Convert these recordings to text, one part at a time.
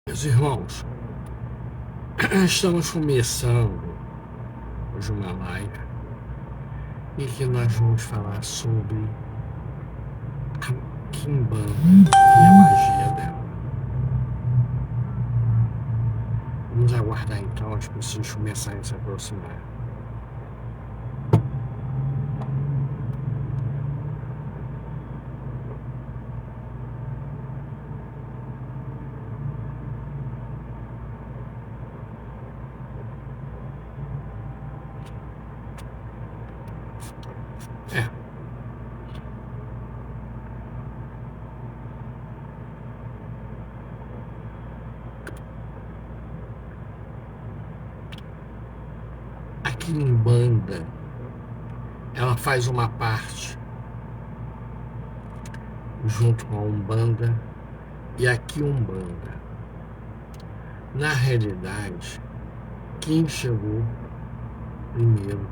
Meus irmãos, estamos começando hoje uma live e que nós vamos falar sobre a Kimbanda e a magia dela. Vamos aguardar então as pessoas começarem a se aproximar. A Kimbanda, ela faz uma parte junto com a Umbanda e a Quiumbanda. Na realidade, quem chegou primeiro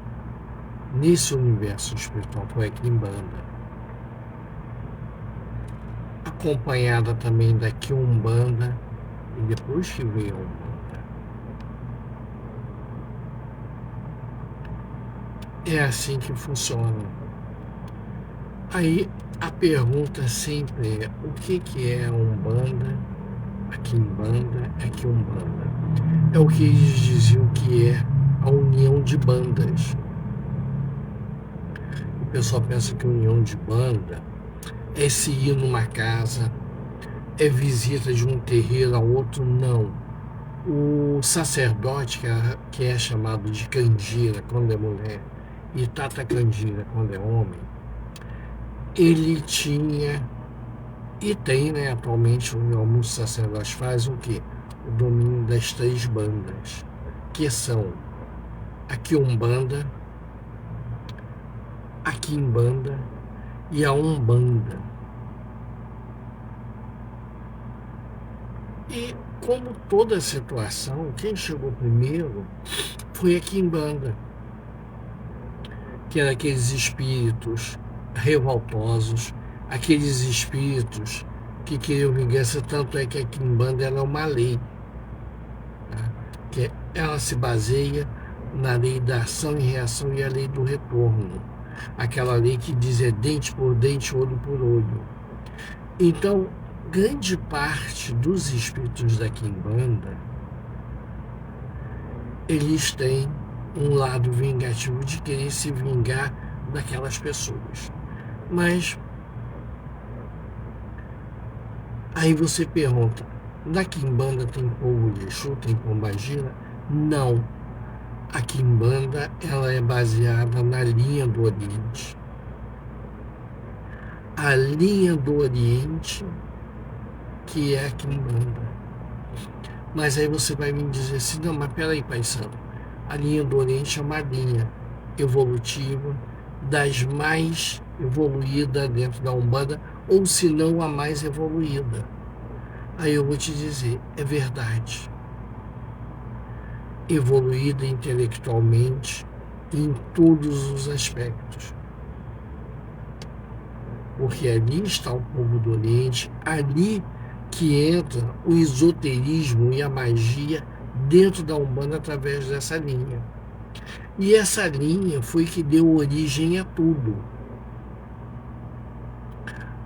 nesse universo espiritual foi a Kimbanda, acompanhada também da Quiumbanda, e depois que veio a Umbanda. É assim que funciona. Aí a pergunta sempre é: o que é a Umbanda, a Quimbanda, a Quiumbanda? É o que eles diziam que é a união de bandas. O pessoal pensa que a união de banda é se ir numa casa, é visita de um terreiro a outro. Não. O sacerdote, que é chamado de canjira quando é mulher, e tata canjira quando é homem, ele tinha e tem, né, atualmente, alguns sacerdotes fazem o quê? O domínio das 3 bandas, que são a Quiumbanda, a Quimbanda e a Umbanda. E como toda situação, quem chegou primeiro foi a Quimbanda, que eram aqueles espíritos revoltosos, aqueles espíritos que queriam vingança. Tanto é que a Quimbanda é uma lei, tá? Que ela se baseia na lei da ação e reação e a lei do retorno, aquela lei que diz é dente por dente, olho por olho. Então, grande parte dos espíritos da Quimbanda, eles têm um lado vingativo de querer se vingar daquelas pessoas. Mas aí você pergunta: na Quimbanda tem povo de Exu, tem pombagira? Não. A Quimbanda, ela é baseada na linha do Oriente. A linha do Oriente que é a Quimbanda. Mas aí você vai me dizer assim: não, mas peraí, Pai Santo, a linha do Oriente é uma linha evolutiva, das mais evoluídas dentro da Umbanda, ou se não a mais evoluída. Aí eu vou te dizer: é verdade. Evoluída intelectualmente em todos os aspectos. Porque ali está o povo do Oriente, ali que entra o esoterismo e a magia dentro da Umbanda através dessa linha. E essa linha foi que deu origem a tudo.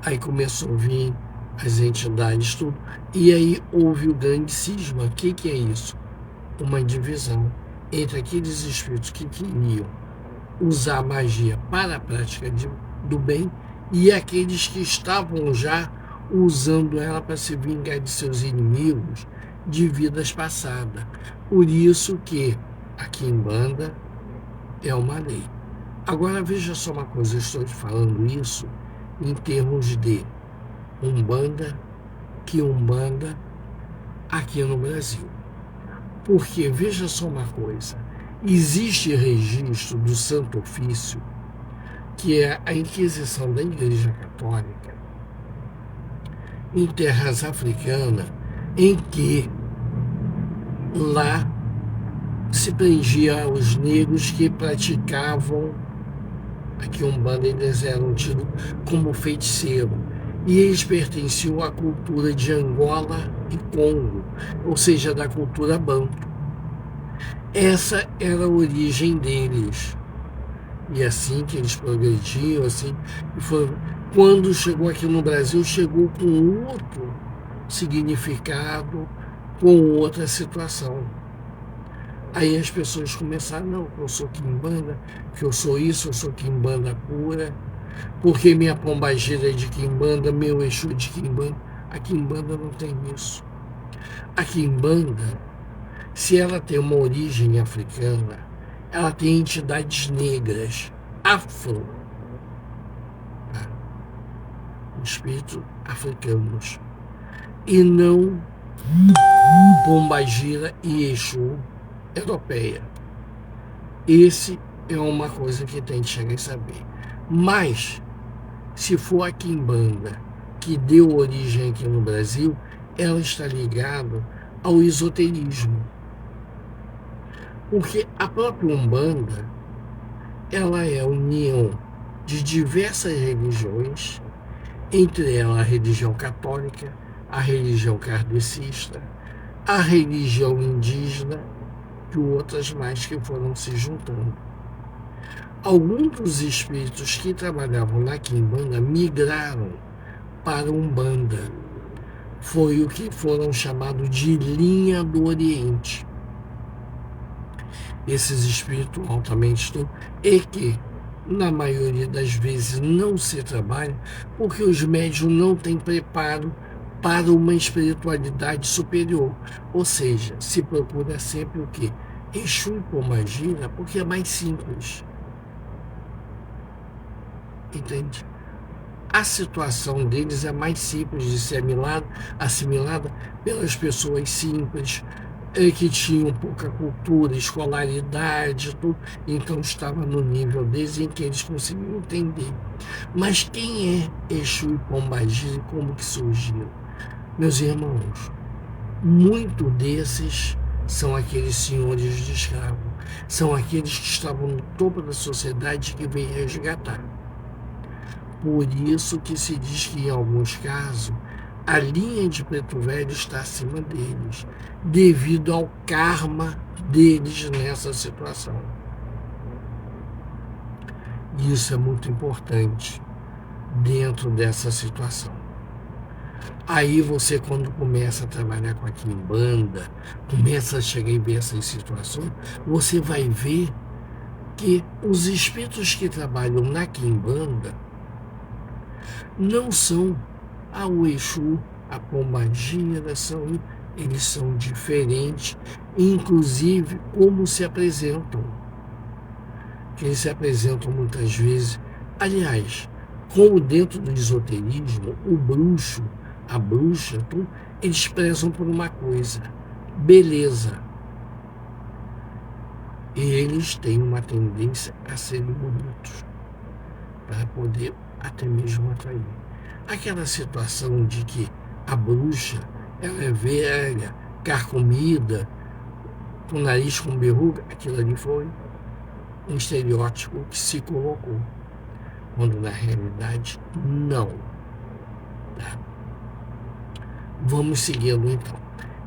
Aí começou a vir as entidades, tudo, e aí houve o grande cisma. O que é isso? Uma divisão entre aqueles espíritos que queriam usar a magia para a prática do bem e aqueles que estavam já usando ela para se vingar de seus inimigos de vidas passadas. Por isso que a Quimbanda é uma lei. Agora veja só uma coisa: eu estou te falando isso em termos de Umbanda, Quiumbanda aqui no Brasil. Porque veja só uma coisa: existe registro do Santo Ofício, que é a Inquisição da Igreja Católica, em terras africanas, em que lá se prendia os negros que praticavam a Quiumbanda. Eles eram tidos como feiticeiro. E eles pertenciam à cultura de Angola e Congo, ou seja, da cultura banto. Essa era a origem deles. E assim que eles progrediam, assim, e foram. Quando chegou aqui no Brasil, chegou com outro significado, com outra situação. Aí as pessoas começaram, não, eu sou quimbanda, que eu sou isso, eu sou quimbanda pura, porque minha pombagira é de quimbanda, meu Exu é de quimbanda. A quimbanda não tem isso. A quimbanda, se ela tem uma origem africana, ela tem entidades negras, afro, tá? Espíritos africanos, e não pombagira e Exu europeia. Esse é uma coisa que tem que chegar e saber. Mas, se for a quimbanda que deu origem aqui no Brasil, ela está ligada ao esoterismo. Porque a própria Umbanda, ela é a união de diversas religiões, entre elas a religião católica, a religião kardecista, a religião indígena e outras mais que foram se juntando. Alguns dos espíritos que trabalhavam na quimbanda migraram para a Umbanda. Foi o que foram chamados de linha do Oriente. Esses espíritos altamente estão, e que, na maioria das vezes, não se trabalha porque os médiuns não têm preparo para uma espiritualidade superior. Ou seja, se procura sempre o quê? Exu e pombagira, porque é mais simples. Entende? A situação deles é mais simples de ser assimilada pelas pessoas simples, que tinham pouca cultura, escolaridade, tudo, então estava no nível deles em que eles conseguiam entender. Mas quem é Exu e pombagira e como que surgiu? Meus irmãos, muito desses são aqueles senhores de escravo, são aqueles que estavam no topo da sociedade que veio resgatar. Por isso que se diz que, em alguns casos, a linha de Preto Velho está acima deles, devido ao karma deles nessa situação. Isso é muito importante dentro dessa situação. Aí você, quando começa a trabalhar com a quimbanda, começa a chegar e ver essas situações, você vai ver que os espíritos que trabalham na quimbanda não são o Exu, a pombagira, eles são diferentes, inclusive como se apresentam. Que eles se apresentam muitas vezes. Aliás, como dentro do esoterismo, o bruxo, a bruxa, eles prezam por uma coisa: beleza. E eles têm uma tendência a serem bonitos, para poder até mesmo atrair. Aquela situação de que a bruxa, ela é velha, carcomida, com o nariz com verruga, aquilo ali foi um estereótipo que se colocou, quando na realidade não. Tá? Vamos seguindo então.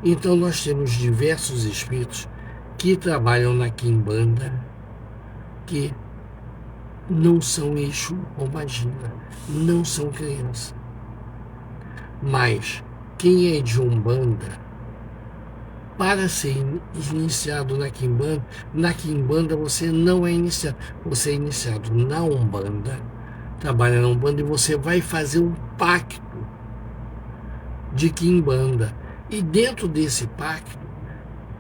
Então nós temos diversos espíritos que trabalham na quimbanda, que não são Exu ou magia, não são criança. Mas quem é de Umbanda, para ser iniciado na quimbanda você não é iniciado, você é iniciado na Umbanda, trabalha na Umbanda e você vai fazer um pacto de quimbanda. E dentro desse pacto,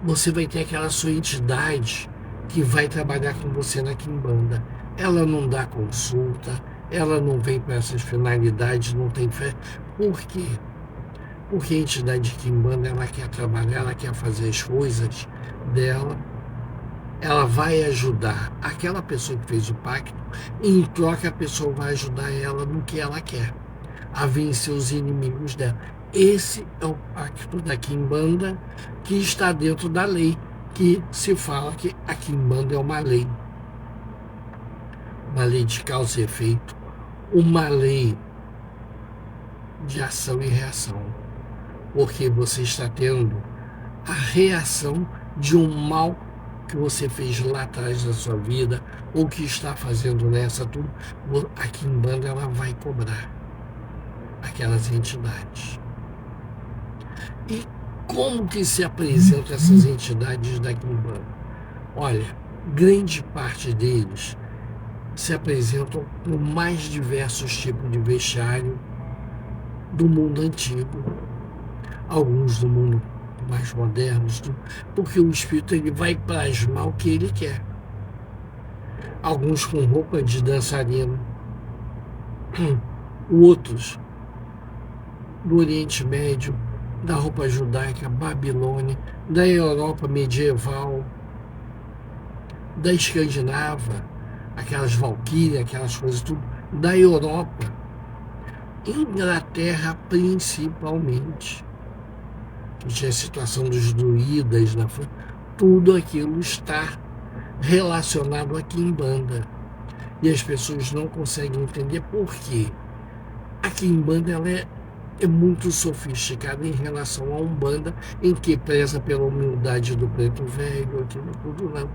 você vai ter aquela sua entidade que vai trabalhar com você na quimbanda. Ela não dá consulta, ela não vem para essas finalidades, não tem fé. Por quê? Porque a entidade de quimbanda, ela quer trabalhar, ela quer fazer as coisas dela, ela vai ajudar aquela pessoa que fez o pacto, e em troca a pessoa vai ajudar ela no que ela quer, a vencer os inimigos dela. Esse é o pacto da quimbanda, que está dentro da lei, que se fala que a quimbanda é uma lei de causa e efeito, uma lei de ação e reação, porque você está tendo a reação de um mal que você fez lá atrás da sua vida, ou que está fazendo nessa, tudo. A Quimbanda, ela vai cobrar aquelas entidades. E como que se apresentam essas entidades da Quimbanda? Olha, grande parte deles se apresentam com mais diversos tipos de vexame do mundo antigo, alguns do mundo mais modernos, porque o espírito ele vai plasmar o que ele quer. Alguns com roupa de dançarina, outros do Oriente Médio, da roupa judaica, Babilônia, da Europa medieval, da Escandinava, aquelas valquírias, aquelas coisas tudo, da Europa, Inglaterra principalmente, que tinha a situação dos druidas na França, tudo aquilo está relacionado à Quimbanda. E as pessoas não conseguem entender por quê. A Quimbanda ela é muito sofisticada em relação à Umbanda, em que preza pela humildade do preto velho, aquilo tudo não.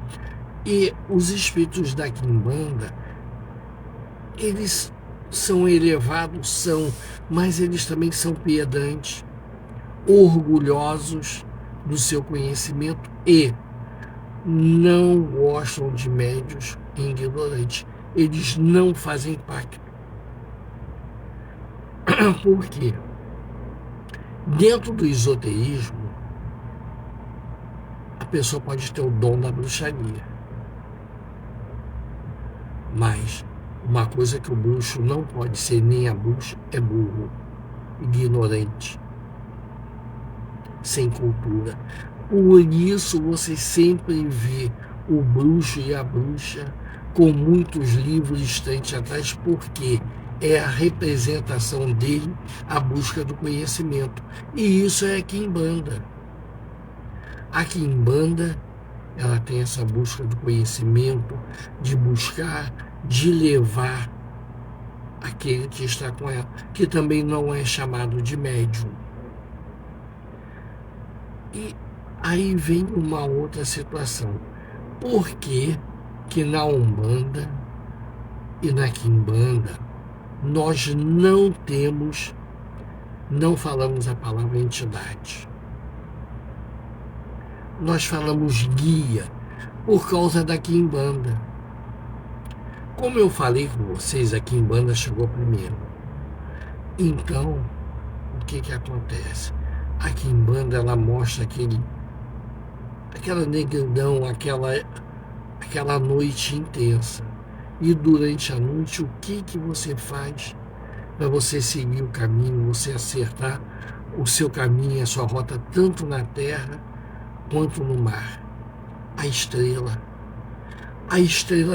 E os espíritos da Quimbanda, eles são elevados, mas eles também são piedantes, orgulhosos do seu conhecimento e não gostam de médios ignorantes. Eles não fazem pacto. Por quê? Dentro do esoterismo, a pessoa pode ter o dom da bruxaria. Mas uma coisa que o bruxo não pode ser, nem a bruxa, é burro, ignorante, sem cultura. Por isso você sempre vê o bruxo e a bruxa com muitos livros estantes atrás, porque é a representação dele, a busca do conhecimento. E isso é a Quimbanda. A Quimbanda, ela tem essa busca do conhecimento, de buscar, de levar aquele que está com ela, que também não é chamado de médium. E aí vem uma outra situação. Por que na Umbanda e na Quimbanda nós não falamos a palavra entidade? Nós falamos guia, por causa da Quimbanda. Como eu falei com vocês, a Quimbanda chegou primeiro. Então, o que acontece? A Quimbanda, ela mostra aquela negridão, aquela noite intensa. E durante a noite, o que você faz para você seguir o caminho, você acertar o seu caminho, a sua rota, tanto na terra quanto no mar? A estrela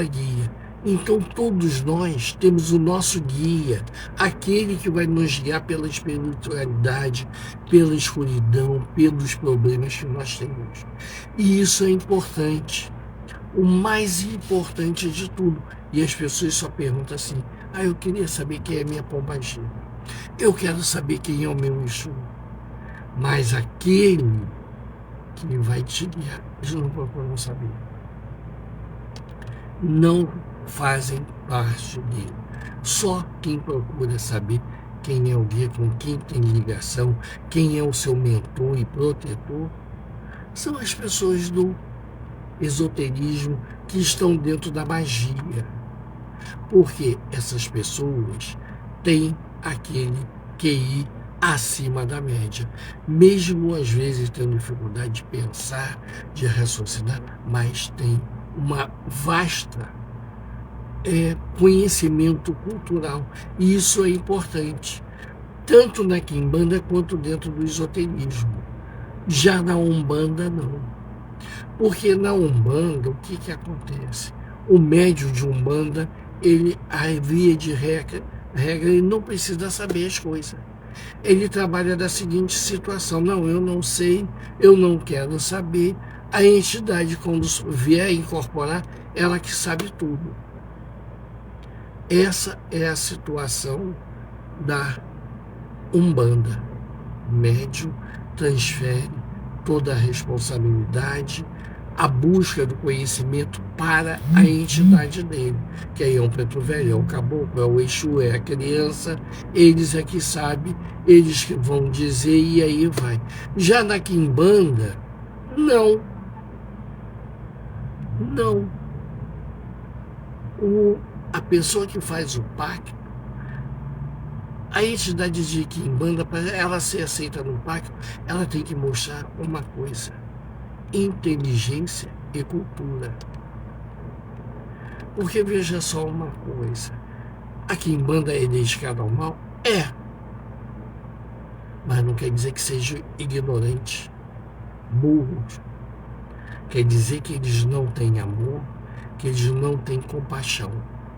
guia. Então todos nós temos o nosso guia, aquele que vai nos guiar pela espiritualidade, pela escuridão, pelos problemas que nós temos. E isso é importante, o mais importante de tudo. E as pessoas só perguntam assim: eu queria saber quem é minha pombagira, eu quero saber quem é o meu Exu. Mas aquele que vai te guiar, eles não procuram saber. Não fazem parte dele. Só quem procura saber quem é o guia, com quem tem ligação, quem é o seu mentor e protetor, são as pessoas do esoterismo que estão dentro da magia. Porque essas pessoas têm aquele QI acima da média, mesmo às vezes tendo dificuldade de pensar, de raciocinar, mas tem uma vasta conhecimento cultural. E isso é importante, tanto na Quimbanda quanto dentro do esoterismo. Já na Umbanda, não. Porque na Umbanda, o que acontece? O médium de Umbanda, ele, a via de regra, ele não precisa saber as coisas. Ele trabalha da seguinte situação: não, eu não sei, eu não quero saber. A entidade, quando vier incorporar, ela que sabe tudo. Essa é a situação da Umbanda. O médium transfere toda a responsabilidade, a busca do conhecimento para a entidade dele, que aí é um preto velho, é o caboclo, é o Exu, é a criança, eles é que sabem, eles que vão dizer e aí vai. Já na quimbanda, não. A pessoa que faz o pacto, a entidade de quimbanda, para ela ser aceita no pacto, ela tem que mostrar uma coisa: inteligência e cultura. Porque veja só uma coisa, a quimbanda é dedicada ao mal? É. Mas não quer dizer que seja ignorante, burro. Quer dizer que eles não têm amor, que eles não têm compaixão.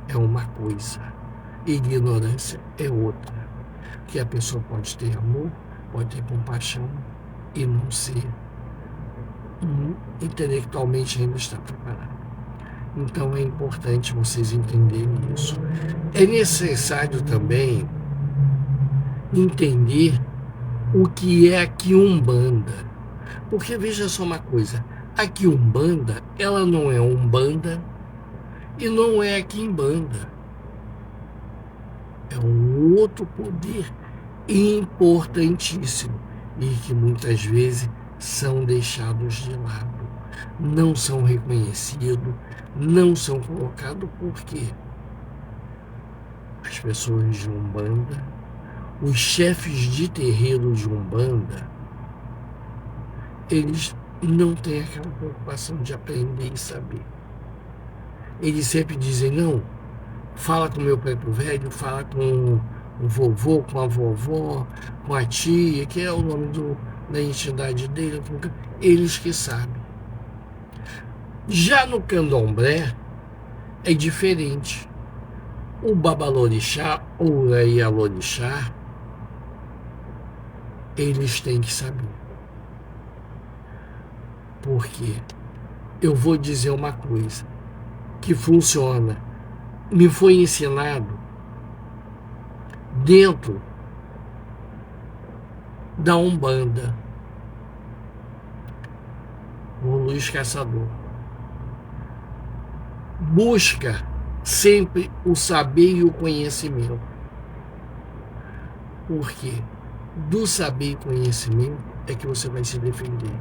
É uma coisa. Ignorância é outra. Que a pessoa pode ter amor, pode ter compaixão e não ser intelectualmente ainda está preparado. Então é importante vocês entenderem isso. É necessário também entender o que é a quiumbanda. Porque veja só uma coisa, a quiumbanda, ela não é umbanda e não é a quimbanda. É um outro poder importantíssimo e que muitas vezes são deixados de lado, não são reconhecidos, não são colocados, porque as pessoas de Umbanda, os chefes de terreiro de Umbanda, eles não têm aquela preocupação de aprender e saber. Eles sempre dizem, não, fala com o meu preto velho, fala com o vovô, com a vovó, com a tia, que é o nome da entidade dele, eles que sabem. Já no candomblé é diferente. O babalorixá ou o ialorixá, eles têm que saber. Porque eu vou dizer uma coisa que funciona, me foi ensinado dentro da Umbanda, o Luiz Caçador. Busca sempre o saber e o conhecimento. Porque do saber e conhecimento é que você vai se defender.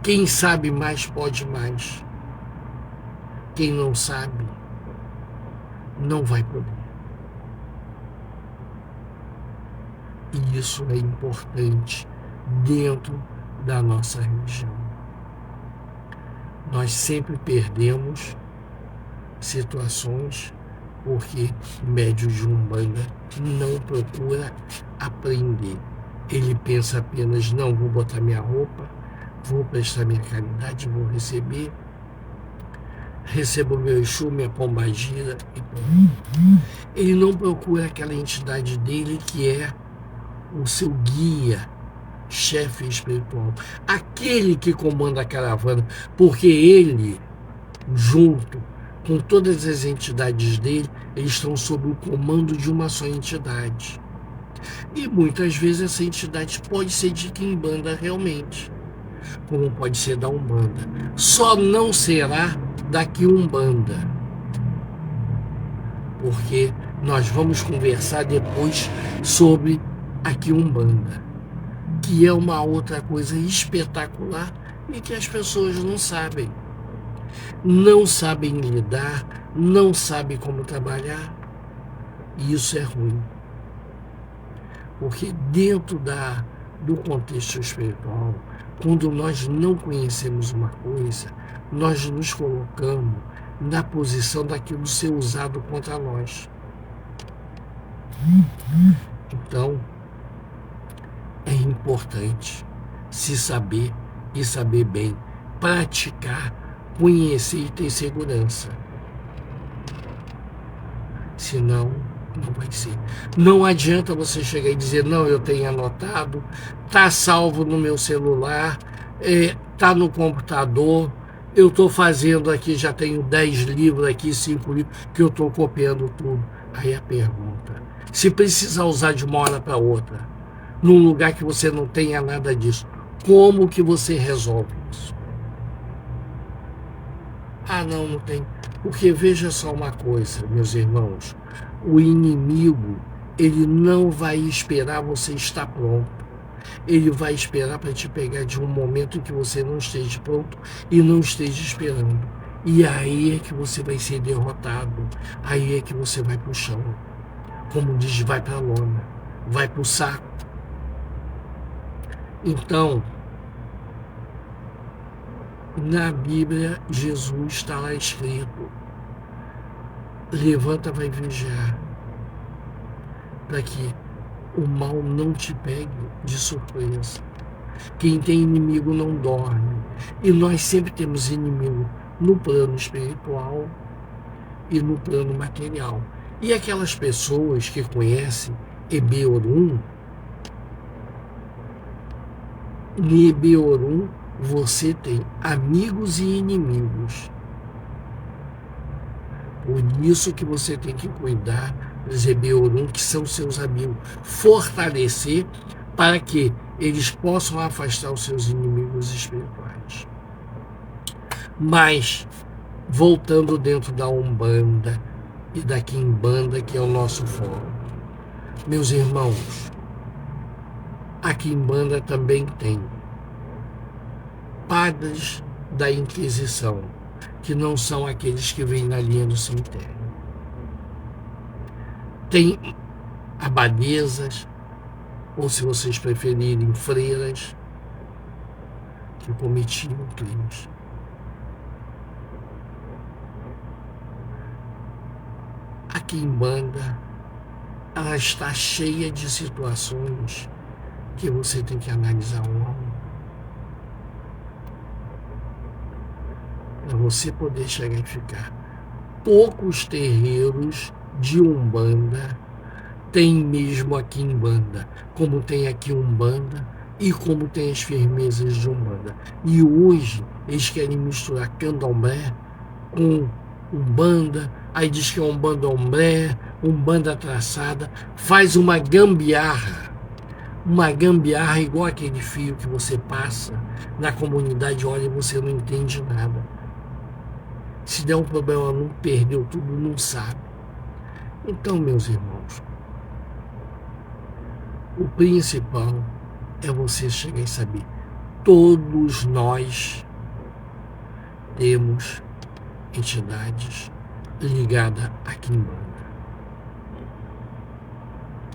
Quem sabe mais pode mais. Quem não sabe não vai poder. E isso é importante dentro da nossa religião. Nós sempre perdemos situações porque o médium de Umbanda não procura aprender. Ele pensa apenas, não, vou botar minha roupa, vou prestar minha caridade, vou receber, recebo meu Exu, minha pombagira. Ele não procura aquela entidade dele que é o seu guia, chefe espiritual, aquele que comanda a caravana, porque ele, junto com todas as entidades dele, eles estão sob o comando de uma só entidade. E muitas vezes essa entidade pode ser de quimbanda realmente, como pode ser da Umbanda. Só não será da quiumbanda, porque nós vamos conversar depois sobre a quiumbanda, que é uma outra coisa espetacular e que as pessoas não sabem. Não sabem lidar, não sabem como trabalhar, e isso é ruim. Porque dentro do contexto espiritual, quando nós não conhecemos uma coisa, nós nos colocamos na posição daquilo ser usado contra nós. Então, é importante se saber e saber bem, praticar, conhecer e ter segurança. Senão, não vai ser. Não adianta você chegar e dizer, não, eu tenho anotado, tá salvo no meu celular, tá no computador, eu estou fazendo aqui, já tenho 10 livros aqui, 5 livros, que eu estou copiando tudo. Aí a pergunta, se precisar usar de uma hora para outra, num lugar que você não tenha nada disso. Como que você resolve isso? Ah, não tem. Porque veja só uma coisa, meus irmãos, o inimigo, ele não vai esperar você estar pronto. Ele vai esperar para te pegar de um momento em que você não esteja pronto e não esteja esperando. E aí é que você vai ser derrotado. Aí é que você vai para o chão. Como diz, vai para a lona, vai para o saco. Então, na Bíblia, Jesus está lá escrito: levanta, vai vigiar, para que o mal não te pegue de surpresa. Quem tem inimigo não dorme. E nós sempre temos inimigo no plano espiritual e no plano material. E aquelas pessoas que conhecem Ebeorum, em Ebeorum você tem amigos e inimigos. Por isso que você tem que cuidar dos Ebeorum, que são seus amigos. Fortalecer para que eles possam afastar os seus inimigos espirituais. Mas, voltando dentro da Umbanda e da Quimbanda, que é o nosso foco, meus irmãos, a Quimbanda também tem padres da Inquisição, que não são aqueles que vêm na linha do cemitério. Tem abadesas, ou se vocês preferirem, freiras, que cometiam crimes. A Quimbanda, ela está cheia de situações que você tem que analisar um a um. Para você poder chegar e ficar. Poucos terreiros de Umbanda tem mesmo a Quimbanda, como tem aqui Umbanda e como tem as firmezas de Umbanda. E hoje eles querem misturar candomblé com Umbanda, aí diz que é Umbanda-ombré, Umbanda traçada, faz uma gambiarra igual aquele fio que você passa na comunidade, olha, e você não entende nada. Se der um problema, não perdeu tudo, não sabe. Então, meus irmãos, o principal é você chegar e saber. Todos nós temos entidades ligadas à Quimbanda.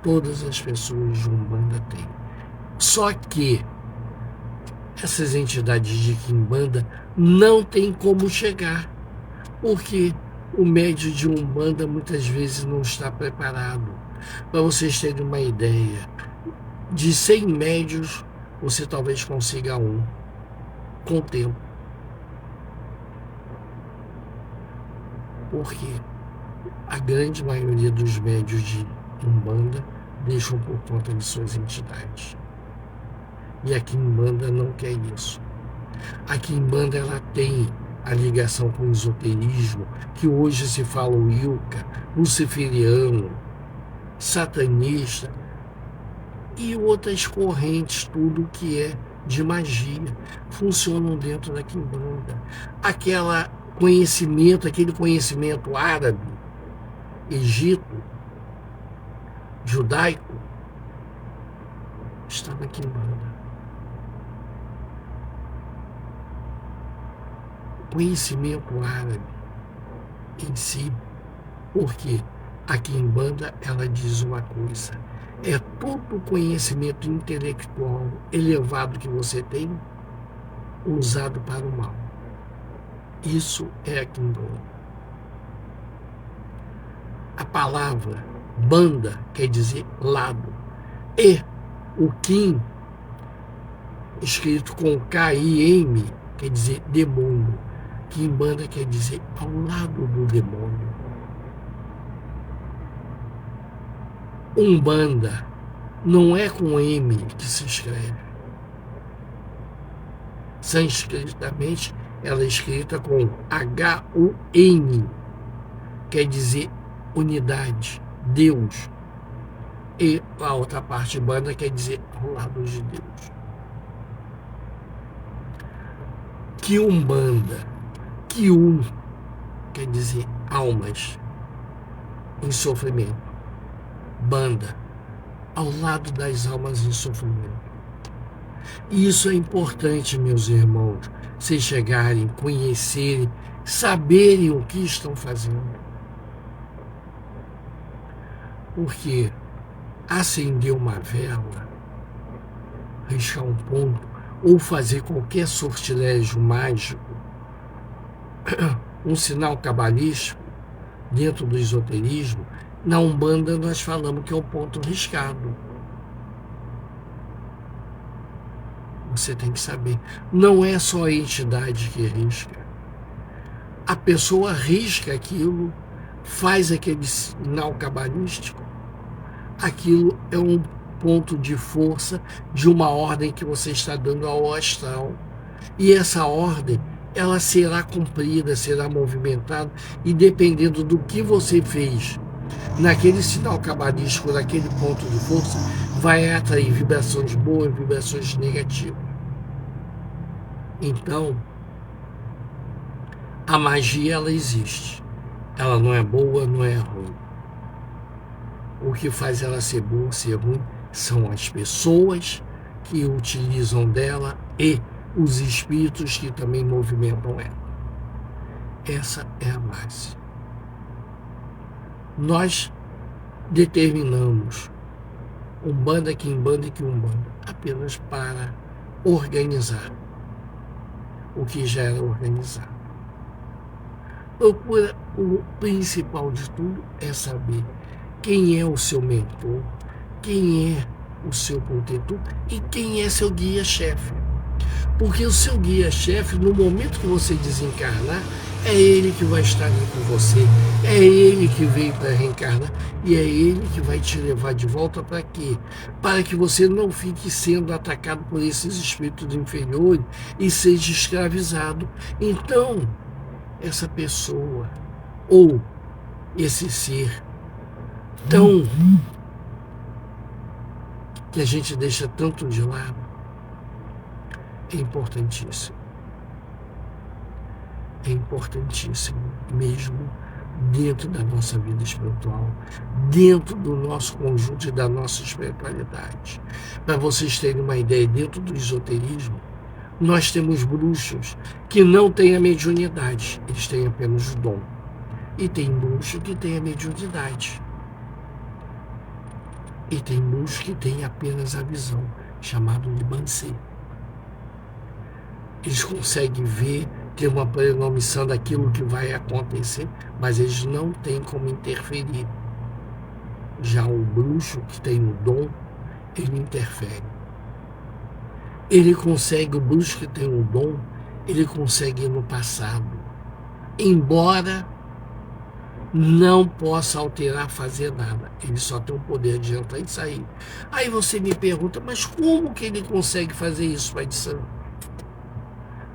Todas as pessoas de Umbanda têm. Só que essas entidades de Quimbanda não tem como chegar, porque o médium de Umbanda muitas vezes não está preparado. Para vocês terem uma ideia, de 100 médios, você talvez consiga um, com o tempo. Porque a grande maioria dos médios de Umbanda deixam por conta de suas entidades. E a Quimbanda não quer isso. A Quimbanda, ela tem a ligação com o esoterismo, que hoje se fala o Wicca, luciferiano, satanista e outras correntes, tudo que é de magia, funcionam dentro da Quimbanda. Aquele conhecimento árabe, Egito, judaico, está na Quimbanda. Conhecimento árabe em si, porque a Quimbanda, ela diz uma coisa: é todo o conhecimento intelectual elevado que você tem usado para o mal. Isso é a Quimbanda. A palavra banda quer dizer lado, e o Kim, escrito com K-I-M, quer dizer demônio. Quimbanda quer dizer ao lado do demônio. Umbanda não é com M que se escreve. Sanskritamente, ela é escrita com H-U-N, quer dizer unidade, Deus. E a outra parte, banda, quer dizer ao lado de Deus. Quiumbanda, Quium, quer dizer almas em sofrimento. Banda, ao lado das almas em sofrimento. E isso é importante, meus irmãos, vocês chegarem, conhecerem, saberem o que estão fazendo. Porque acender uma vela, riscar um ponto, ou fazer qualquer sortilégio mágico, um sinal cabalístico, dentro do esoterismo, na Umbanda nós falamos que é o ponto riscado. Você tem que saber, não é só a entidade que risca. A pessoa risca aquilo, faz aquele sinal cabalístico, aquilo é um ponto de força de uma ordem que você está dando ao astral. E essa ordem, ela será cumprida, será movimentada, e dependendo do que você fez naquele sinal cabalístico, naquele ponto de força, vai atrair vibrações boas, vibrações negativas. Então, a magia, ela existe. Ela não é boa, não é ruim. O que faz ela ser boa, ser ruim, são as pessoas que utilizam dela e os espíritos que também movimentam ela. Essa é a base. Nós determinamos Umbanda, Quimbanda e Quiumbanda apenas para organizar o que já era organizado. Procura, o principal de tudo é saber quem é o seu mentor, quem é o seu protetor e quem é seu guia-chefe. Porque o seu guia-chefe, no momento que você desencarnar, é ele que vai estar ali com você, é ele que veio para reencarnar e é ele que vai te levar de volta para quê? Para que você não fique sendo atacado por esses espíritos inferiores e seja escravizado. Então, essa pessoa ou esse ser tão que a gente deixa tanto de lado é importantíssimo. É importantíssimo mesmo dentro da nossa vida espiritual, dentro do nosso conjunto e da nossa espiritualidade. Para vocês terem uma ideia, dentro do esoterismo, nós temos bruxos que não têm a mediunidade, eles têm apenas o dom. E tem bruxo que tem a mediunidade. E tem bruxo que tem apenas a visão, chamado de Banshee. Eles conseguem ver, ter uma premonição daquilo que vai acontecer, mas eles não têm como interferir. Já o bruxo que tem o dom, ele interfere. Ele consegue, o bruxo que tem o dom, ele consegue ir no passado. Embora não possa alterar, fazer nada. Ele só tem o poder de entrar e sair. Aí você me pergunta, mas como que ele consegue fazer isso, Pai de Santo?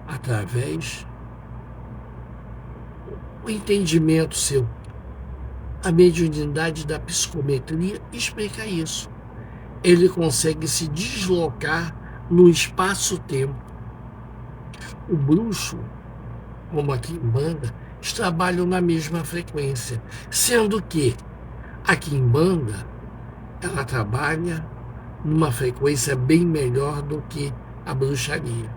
Através do entendimento seu. A mediunidade da psicometria explica isso. Ele consegue se deslocar no espaço-tempo. O bruxo, como a Quimbanda, trabalham na mesma frequência, sendo que a Quimbanda, ela trabalha numa frequência bem melhor do que a bruxaria.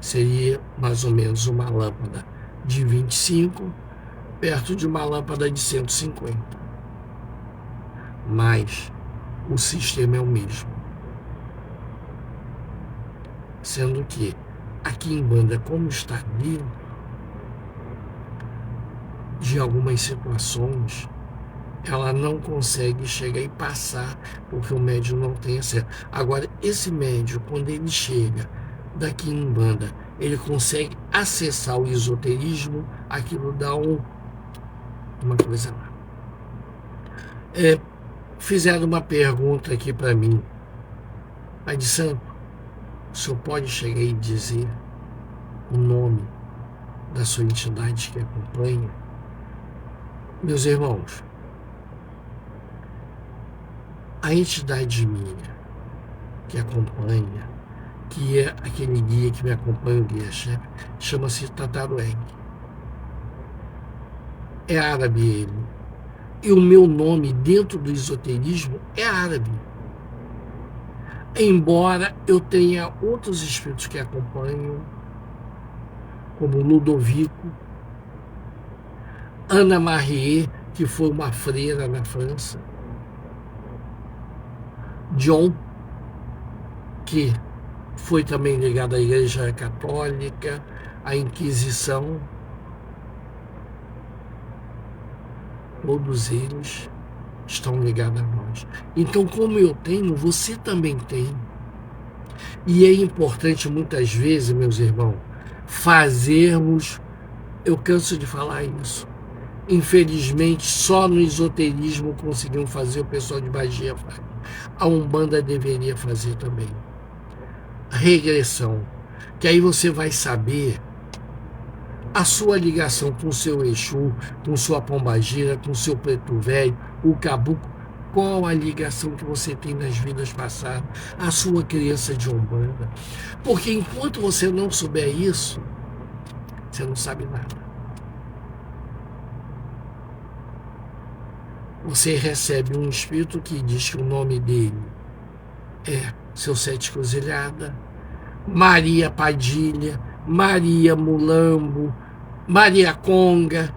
Seria mais ou menos uma lâmpada de 25 perto de uma lâmpada de 150. Mas o sistema é o mesmo. Sendo que a Quimbanda, como está dentro de algumas situações, ela não consegue chegar e passar, porque o médium não tem acesso. Agora, esse médium, quando ele chega da Quimbanda, ele consegue acessar o esoterismo, aquilo dá uma coisa lá. Fizeram uma pergunta aqui para mim. Pai de Santo, o senhor pode chegar e dizer o nome da sua entidade que acompanha? Meus irmãos, A entidade minha que acompanha, que é aquele guia que me acompanha, o guia-chefe, chama-se Tatarueg. É árabe ele. E o meu nome dentro do esoterismo é árabe. Embora eu tenha outros espíritos que acompanham, como Ludovico, Ana Marie, que foi uma freira na França, John, que foi também ligado à Igreja Católica, à Inquisição, todos eles estão ligados a nós. Então, como eu tenho, você também tem. E é importante, muitas vezes, meus irmãos, fazermos, eu canso de falar isso, infelizmente, só no esoterismo conseguimos fazer, o pessoal de magia faz. A Umbanda deveria fazer também. Regressão, que aí você vai saber a sua ligação com o seu Exu, com sua pombagira, com o seu preto velho, o caboclo, qual a ligação que você tem nas vidas passadas, a sua criança de Umbanda. Porque enquanto você não souber isso, você não sabe nada. Você recebe um espírito que diz que o nome dele é seu Sete Cruzilhada, Maria Padilha, Maria Mulambo, Maria Conga,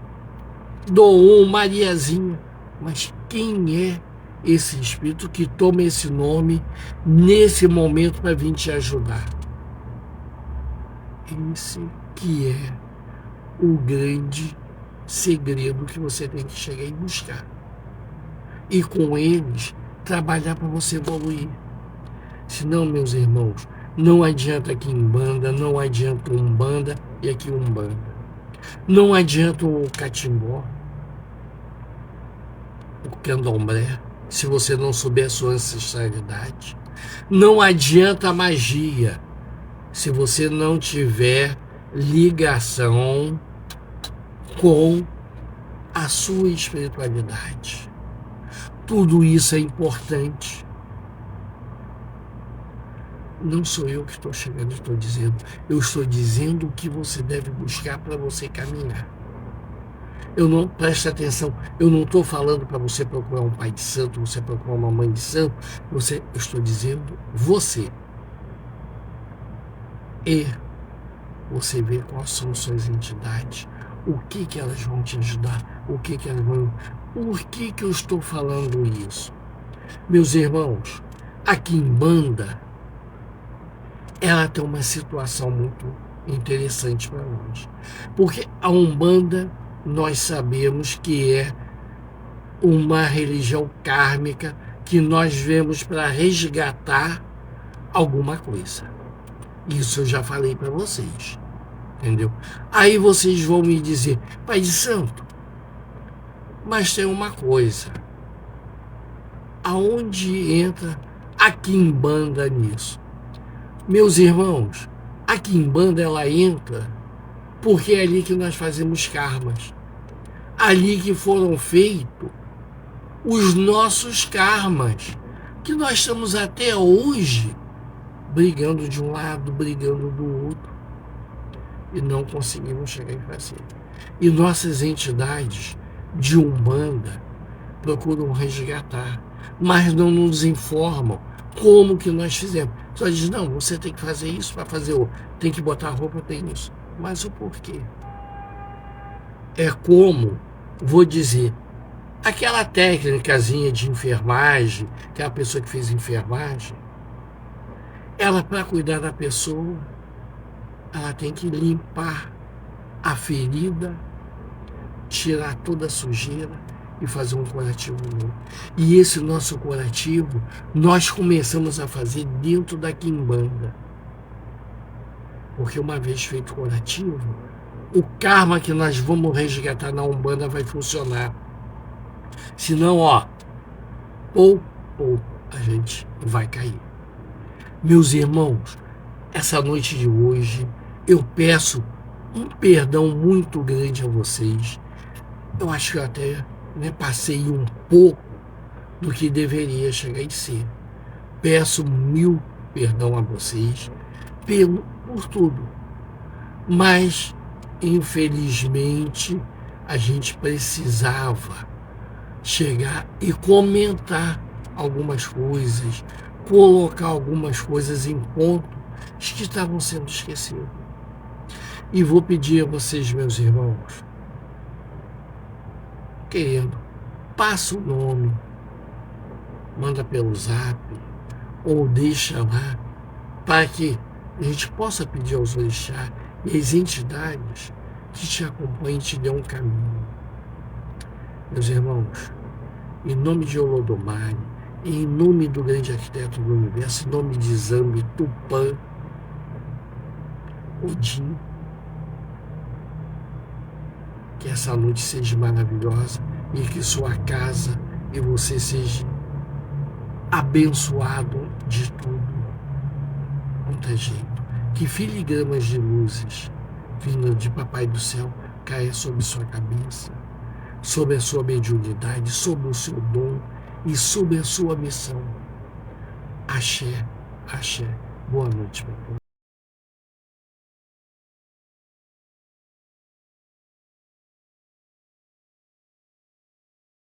Doum, Mariazinha. Mas quem é esse espírito que toma esse nome nesse momento para vir te ajudar? Esse que é o grande segredo que você tem que chegar e buscar. E com eles, trabalhar para você evoluir. Senão, meus irmãos, não adianta aqui em banda, não adianta Umbanda e aqui Umbanda. Não adianta o catimbó, o candomblé, se você não souber a sua ancestralidade. Não adianta a magia, se você não tiver ligação com a sua espiritualidade. Tudo isso é importante. Não sou eu que estou chegando e estou dizendo. Eu estou dizendo o que você deve buscar para você caminhar. Eu não, preste atenção, eu não estou falando para você procurar um pai de santo, você procurar uma mãe de santo, eu estou dizendo você. E você vê quais são suas entidades, o que elas vão te ajudar, o que elas vão... Por que eu estou falando isso? Meus irmãos, aqui em banda, ela tem uma situação muito interessante para nós. Porque a Umbanda, nós sabemos que é uma religião kármica que nós vemos para resgatar alguma coisa. Isso eu já falei para vocês, entendeu? Aí vocês vão me dizer, Pai de Santo, mas tem uma coisa. Aonde entra a quimbanda nisso? Meus irmãos, a quimbanda ela entra porque é ali que nós fazemos karmas. Ali que foram feitos os nossos karmas, que nós estamos até hoje brigando de um lado, brigando do outro, e não conseguimos chegar e fazer. E nossas entidades de Umbanda procuram resgatar, mas não nos informam como que nós fizemos. Só diz, não, você tem que fazer isso para fazer o... Tem que botar roupa, tem isso. Mas o porquê? É como, vou dizer, aquela técnicazinha de enfermagem, aquela pessoa que fez enfermagem, ela, para cuidar da pessoa, ela tem que limpar a ferida, tirar toda a sujeira e fazer um curativo novo. E esse nosso curativo, nós começamos a fazer dentro da quimbanda. Porque uma vez feito o curativo, o karma que nós vamos resgatar na Umbanda vai funcionar. Senão, ou a gente vai cair. Meus irmãos, essa noite de hoje, eu peço um perdão muito grande a vocês. Eu acho que eu até passei um pouco do que deveria chegar em ser. Peço mil perdão a vocês por tudo, mas infelizmente a gente precisava chegar e comentar algumas coisas, colocar algumas coisas em ponto que estavam sendo esquecidas. E vou pedir a vocês, meus irmãos, querendo, passa o nome, manda pelo zap, ou deixa lá, para que a gente possa pedir aos orixás e às entidades que te acompanhem e te dê um caminho. Meus irmãos, em nome de Olodumare, em nome do grande arquiteto do universo, em nome de Zambi, Tupã, Odin, que essa noite seja maravilhosa e que sua casa e você seja abençoado de tudo quanto é jeito. Que filigramas de luzes vindo de Papai do Céu caia sobre sua cabeça, sobre a sua mediunidade, sobre o seu dom e sobre a sua missão. Axé, axé. Boa noite, meu povo.